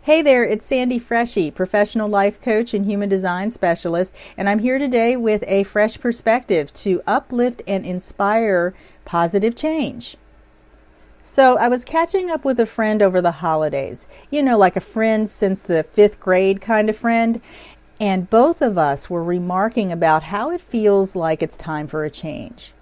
Hey there, it's Sandy Freshy, professional life coach and human design specialist, and I'm here today with a fresh perspective to uplift and inspire positive change. So I was catching up with a friend over the holidays, like a friend since the 5th grade kind of friend, and both of us were remarking about how it feels like it's time for a change.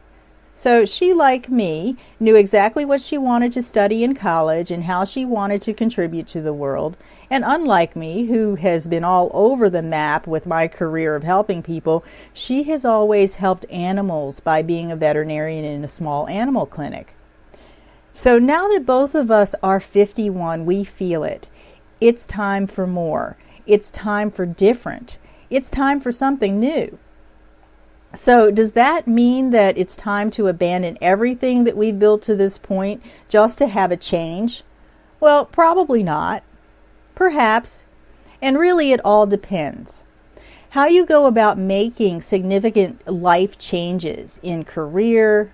So she, like me, knew exactly what she wanted to study in college and how she wanted to contribute to the world. And unlike me, who has been all over the map with my career of helping people, she has always helped animals by being a veterinarian in a small animal clinic. So now that both of us are 51, we feel it. It's time for more. It's time for different. It's time for something new. So does that mean that it's time to abandon everything that we've built to this point just to have a change? Well, probably not. Perhaps. And really it all depends. How you go about making significant life changes in career,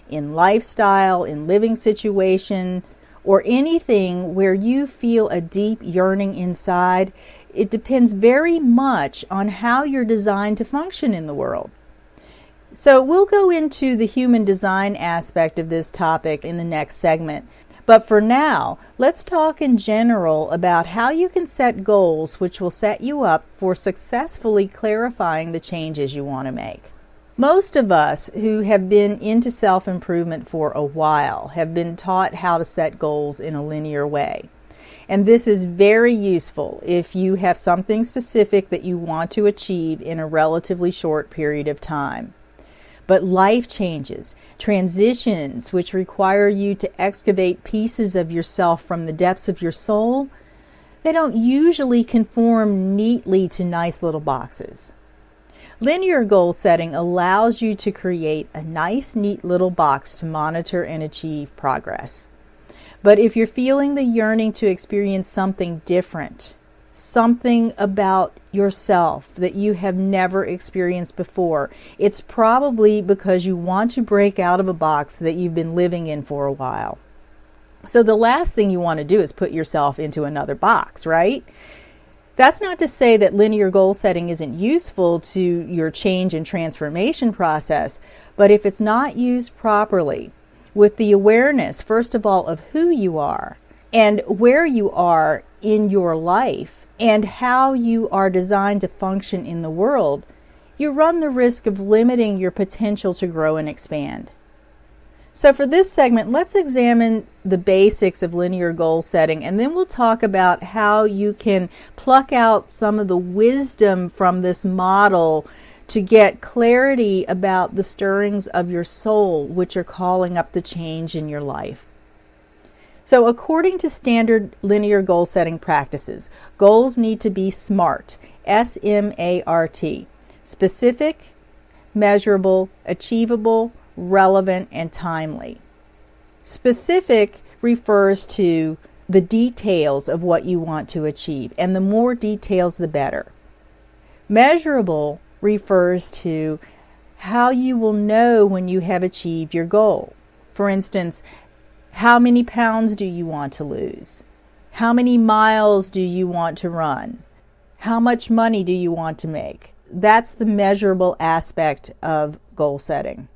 in lifestyle, in living situation, or anything where you feel a deep yearning inside, it depends very much on how you're designed to function in the world. So we'll go into the human design aspect of this topic in the next segment. But for now, let's talk in general about how you can set goals which will set you up for successfully clarifying the changes you want to make. Most of us who have been into self-improvement for a while have been taught how to set goals in a linear way. And this is very useful if you have something specific that you want to achieve in a relatively short period of time. But life changes, transitions which require you to excavate pieces of yourself from the depths of your soul, they don't usually conform neatly to nice little boxes. Linear goal setting allows you to create a nice, neat little box to monitor and achieve progress. But if you're feeling the yearning to experience something different, something about yourself that you have never experienced before, it's probably because you want to break out of a box that you've been living in for a while. So the last thing you want to do is put yourself into another box, right? That's not to say that linear goal setting isn't useful to your change and transformation process, but if it's not used properly, with the awareness, first of all, of who you are and where you are in your life, and how you are designed to function in the world, you run the risk of limiting your potential to grow and expand. So for this segment, let's examine the basics of linear goal setting, and then we'll talk about how you can pluck out some of the wisdom from this model to get clarity about the stirrings of your soul, which are calling up the change in your life. So according to standard linear goal setting practices, goals need to be SMART, S-M-A-R-T, specific, measurable, achievable, relevant, and timely. Specific refers to the details of what you want to achieve, and the more details, the better. Measurable refers to how you will know when you have achieved your goal. For instance, how many pounds do you want to lose? How many miles do you want to run? How much money do you want to make? That's the measurable aspect of goal setting.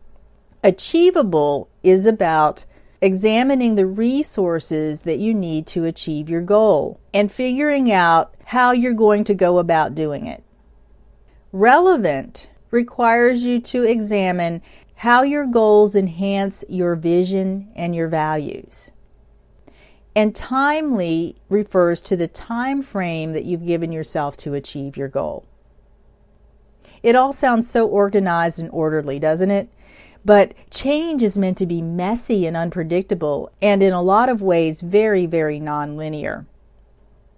Achievable is about examining the resources that you need to achieve your goal and figuring out how you're going to go about doing it. Relevant requires you to examine how your goals enhance your vision and your values. And timely refers to the time frame that you've given yourself to achieve your goal. It all sounds so organized and orderly, doesn't it? But change is meant to be messy and unpredictable, and in a lot of ways very, very nonlinear.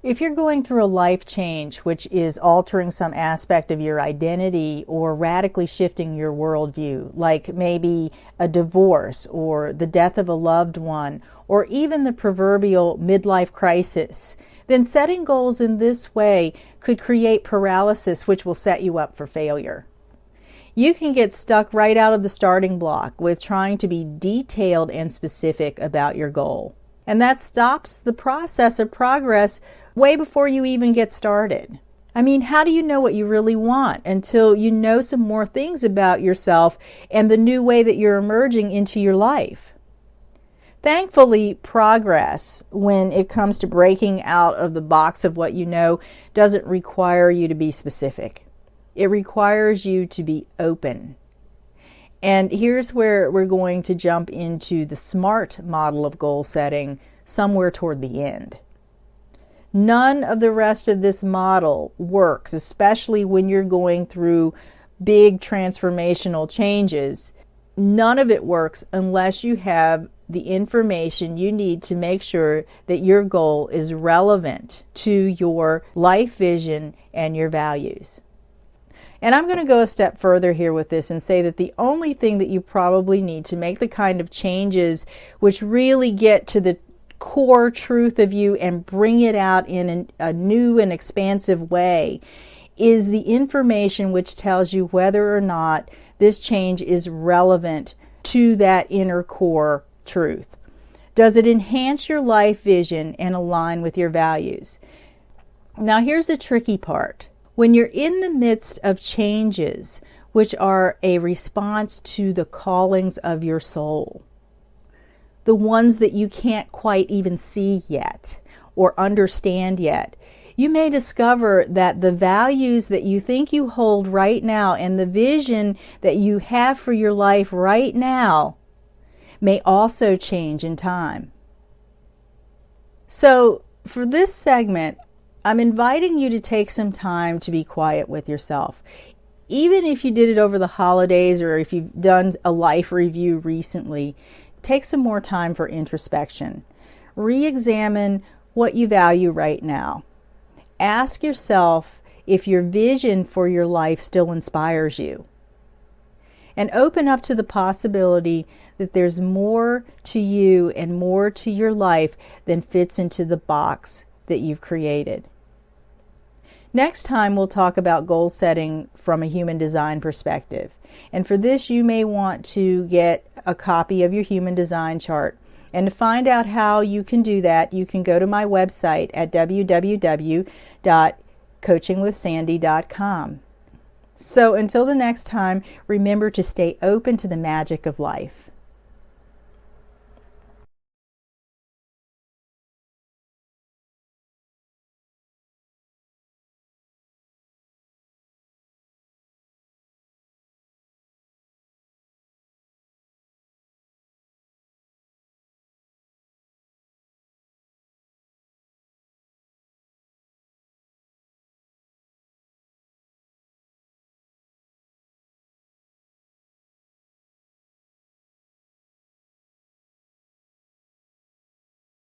If you're going through a life change which is altering some aspect of your identity or radically shifting your worldview, like maybe a divorce or the death of a loved one, or even the proverbial midlife crisis, then setting goals in this way could create paralysis which will set you up for failure. You can get stuck right out of the starting block with trying to be detailed and specific about your goal. And that stops the process of progress way before you even get started. I mean, how do you know what you really want until you know some more things about yourself and the new way that you're emerging into your life? Thankfully, progress, when it comes to breaking out of the box of what you know, doesn't require you to be specific. It requires you to be open. And here's where we're going to jump into the SMART model of goal setting somewhere toward the end. None of the rest of this model works, especially when you're going through big transformational changes. None of it works unless you have the information you need to make sure that your goal is relevant to your life vision and your values. And I'm going to go a step further here with this and say that the only thing that you probably need to make the kind of changes which really get to the core truth of you and bring it out in a new and expansive way is the information which tells you whether or not this change is relevant to that inner core truth. Does it enhance your life vision and align with your values? Now here's the tricky part. When you're in the midst of changes which are a response to the callings of your soul, the ones that you can't quite even see yet or understand yet, you may discover that the values that you think you hold right now and the vision that you have for your life right now may also change in time. So for this segment, I'm inviting you to take some time to be quiet with yourself. Even if you did it over the holidays or if you've done a life review recently, take some more time for introspection. Re-examine what you value right now. Ask yourself if your vision for your life still inspires you. And open up to the possibility that there's more to you and more to your life than fits into the box that you've created. Next time we'll talk about goal setting from a human design perspective. And for this you may want to get a copy of your human design chart. And to find out how you can do that, you can go to my website at www.coachingwithsandy.com. So until the next time, remember to stay open to the magic of life.